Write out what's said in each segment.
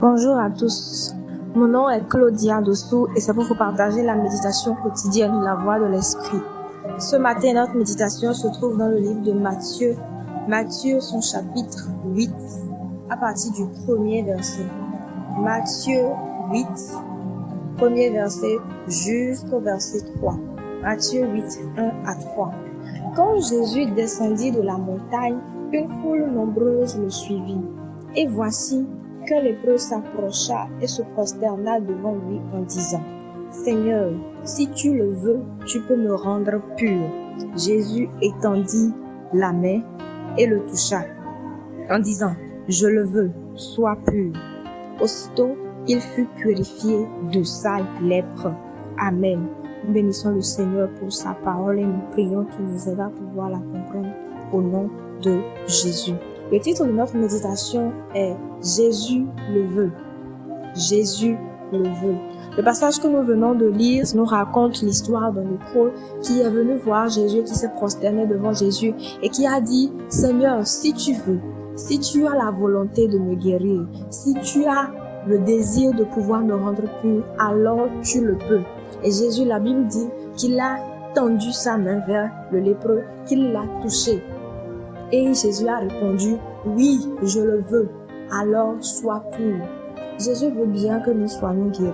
Bonjour à tous, mon nom est Claudia Dossou et c'est pour vous partager la méditation quotidienne de la voix de l'esprit. Ce matin, notre méditation se trouve dans le livre de Matthieu, son chapitre 8, à partir du premier verset. Matthieu 8, premier verset jusqu'au verset 3. Matthieu 8, 1 à 3. Quand Jésus descendit de la montagne, une foule nombreuse le suivit. Et voici qu'un lépreux s'approcha et se prosterna devant lui en disant : « Seigneur, si tu le veux, tu peux me rendre pur. » Jésus étendit la main et le toucha, en disant : « Je le veux, sois pur. » Aussitôt, il fut purifié de sa lèpre. Amen. Nous bénissons le Seigneur pour sa parole et nous prions qu'il nous aide à pouvoir la comprendre au nom de Jésus. Le titre de notre méditation est « Jésus le veut ». Jésus le veut. Le passage que nous venons de lire nous raconte l'histoire d'un lépreux qui est venu voir Jésus, qui s'est prosterné devant Jésus et qui a dit « Seigneur, si tu veux, si tu as la volonté de me guérir, si tu as le désir de pouvoir me rendre pur, alors tu le peux. » Et Jésus, la Bible dit qu'il a tendu sa main vers le lépreux, qu'il l'a touché. Et Jésus a répondu, oui, je le veux, alors sois pur. Jésus veut bien que nous soyons guéris.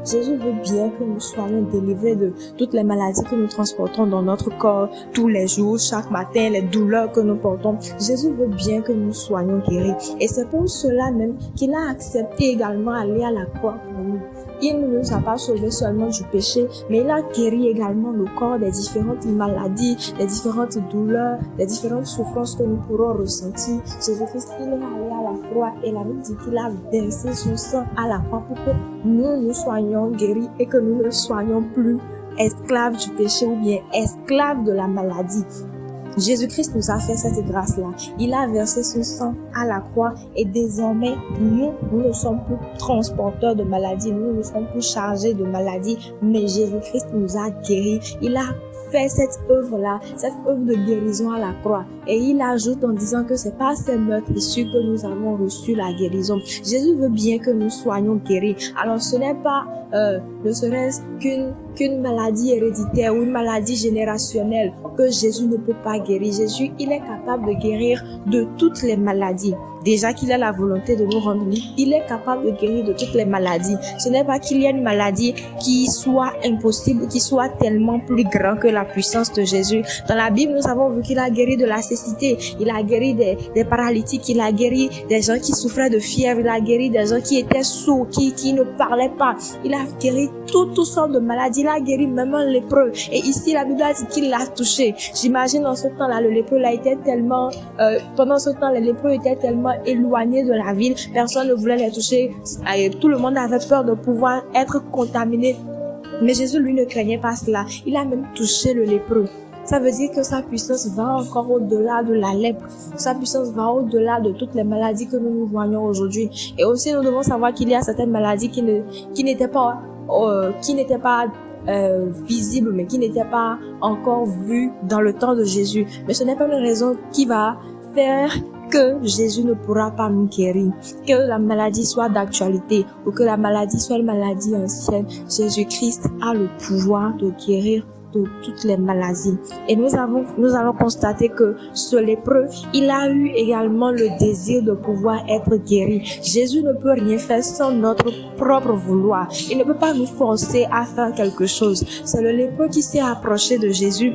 Jésus veut bien que nous soyons délivrés de toutes les maladies que nous transportons dans notre corps tous les jours, chaque matin, les douleurs que nous portons. Jésus veut bien que nous soyons guéris. Et c'est pour cela même qu'il a accepté également d'aller à la croix pour nous. Il ne nous a pas sauvés seulement du péché, mais il a guéri également le corps des différentes maladies, des différentes douleurs, des différentes souffrances que nous pourrons ressentir. Jésus-Christ, il est allé à la croix et la Bible dit qu'il a versé son sang à la croix pour que nous soyons guéris et que nous ne soyons plus esclaves du péché ou bien esclaves de la maladie. Jésus-Christ nous a fait cette grâce-là. Il a versé son sang à la croix et désormais, nous ne sommes plus transporteurs de maladies, nous ne sommes plus chargés de maladies, mais Jésus-Christ nous a guéris. Il a fait cette œuvre-là, cette œuvre de guérison à la croix. Et il ajoute en disant que c'est par ces meurtrissures que nous avons reçu la guérison. Jésus veut bien que nous soyons guéris. Alors ce n'est pas ne serait-ce qu'une maladie héréditaire ou une maladie générationnelle que Jésus ne peut pas guérir. Jésus, il est capable de guérir de toutes les maladies. Déjà qu'il a la volonté de nous rendre libres, il est capable de guérir de toutes les maladies. Ce n'est pas qu'il y ait une maladie qui soit impossible, qui soit tellement plus grande que la puissance de Jésus. Dans la Bible, nous avons vu qu'il a guéri de la cécité, il a guéri des paralytiques, il a guéri des gens qui souffraient de fièvre, il a guéri des gens qui étaient sourds, qui ne parlaient pas. Il a guéri toutes sortes de maladies, il a guéri même un lépreux. Et ici, la Bible a dit qu'il l'a touché. J'imagine dans ce temps-là, le lépreux là était tellement, pendant ce temps, les lépreux étaient tellement éloignés de la ville, personne ne voulait les toucher, tout le monde avait peur de pouvoir être contaminé, mais Jésus lui ne craignait pas cela, il a même touché le lépreux. Ça veut dire que sa puissance va encore au-delà de la lèpre, sa puissance va au-delà de toutes les maladies que nous voyons aujourd'hui. Et aussi nous devons savoir qu'il y a certaines maladies qui n'étaient pas visibles, mais qui n'étaient pas encore vues dans le temps de Jésus. Mais ce n'est pas une raison qui va faire que Jésus ne pourra pas nous guérir, que la maladie soit d'actualité ou que la maladie soit une maladie ancienne. Jésus-Christ a le pouvoir de guérir de toutes les maladies. Et nous allons constater que ce lépreux, il a eu également le désir de pouvoir être guéri. Jésus ne peut rien faire sans notre propre vouloir. Il ne peut pas nous forcer à faire quelque chose. C'est le lépreux qui s'est approché de Jésus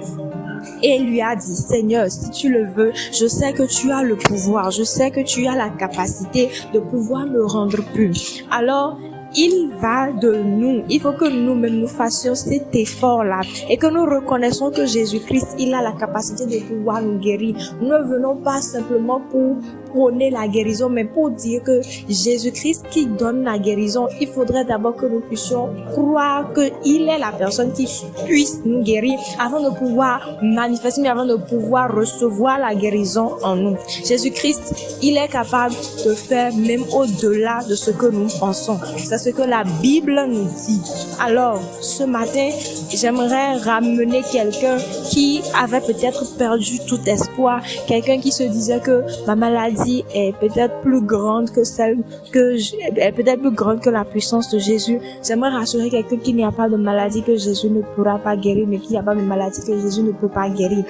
et lui a dit, Seigneur, si tu le veux, je sais que tu as le pouvoir, je sais que tu as la capacité de pouvoir me rendre pur. Alors, il va de nous. Il faut que nous-mêmes nous fassions cet effort-là et que nous reconnaissons que Jésus-Christ, il a la capacité de pouvoir nous guérir. Nous ne venons pas simplement pour prôner la guérison, mais pour dire que Jésus-Christ qui donne la guérison, il faudrait d'abord que nous puissions croire qu'il est la personne qui puisse nous guérir avant de pouvoir manifester, mais avant de pouvoir recevoir la guérison en nous. Jésus-Christ, il est capable de faire même au-delà de ce que nous pensons. C'est ce que la Bible nous dit. Alors, ce matin, j'aimerais ramener quelqu'un qui avait peut-être perdu tout espoir, quelqu'un qui se disait que ma maladie maladie est peut-être plus grande que est peut-être plus grande que la puissance de Jésus. J'aimerais rassurer quelqu'un qu'il n'y a pas de maladie que Jésus ne pourra pas guérir, mais qu'il n'y a pas de maladie que Jésus ne peut pas guérir,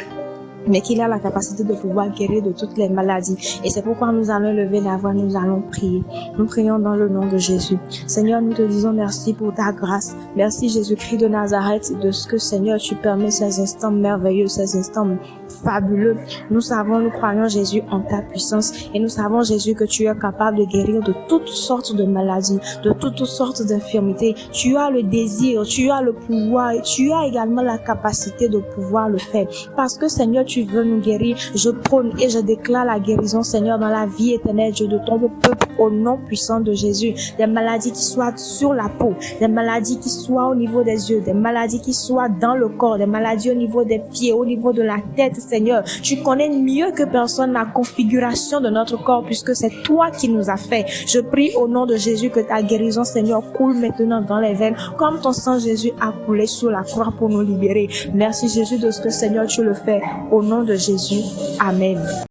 mais qu'il a la capacité de pouvoir guérir de toutes les maladies. Et c'est pourquoi nous allons lever la voix, nous allons prier. Nous prions dans le nom de Jésus. Seigneur, nous te disons merci pour ta grâce. Merci Jésus-Christ de Nazareth, de ce que Seigneur, tu permets ces instants merveilleux, ces instants fabuleux. Nous savons, nous croyons Jésus en ta puissance, et nous savons Jésus que tu es capable de guérir de toutes sortes de maladies, de toutes sortes d'infirmités. Tu as le désir, tu as le pouvoir, et tu as également la capacité de pouvoir le faire. Parce que Seigneur, tu veux nous guérir. Je prône et je déclare la guérison, Seigneur, dans la vie éternelle, Dieu, de ton peuple, au nom puissant de Jésus. Des maladies qui soient sur la peau, des maladies qui soient au niveau des yeux, des maladies qui soient dans le corps, des maladies au niveau des pieds, au niveau de la tête, Seigneur. Tu connais mieux que personne la configuration de notre corps, puisque c'est toi qui nous as fait. Je prie au nom de Jésus que ta guérison, Seigneur, coule maintenant dans les veines, comme ton sang, Jésus, a coulé sur la croix pour nous libérer. Merci Jésus de ce que, Seigneur, tu le fais. Au nom de Jésus. Amen.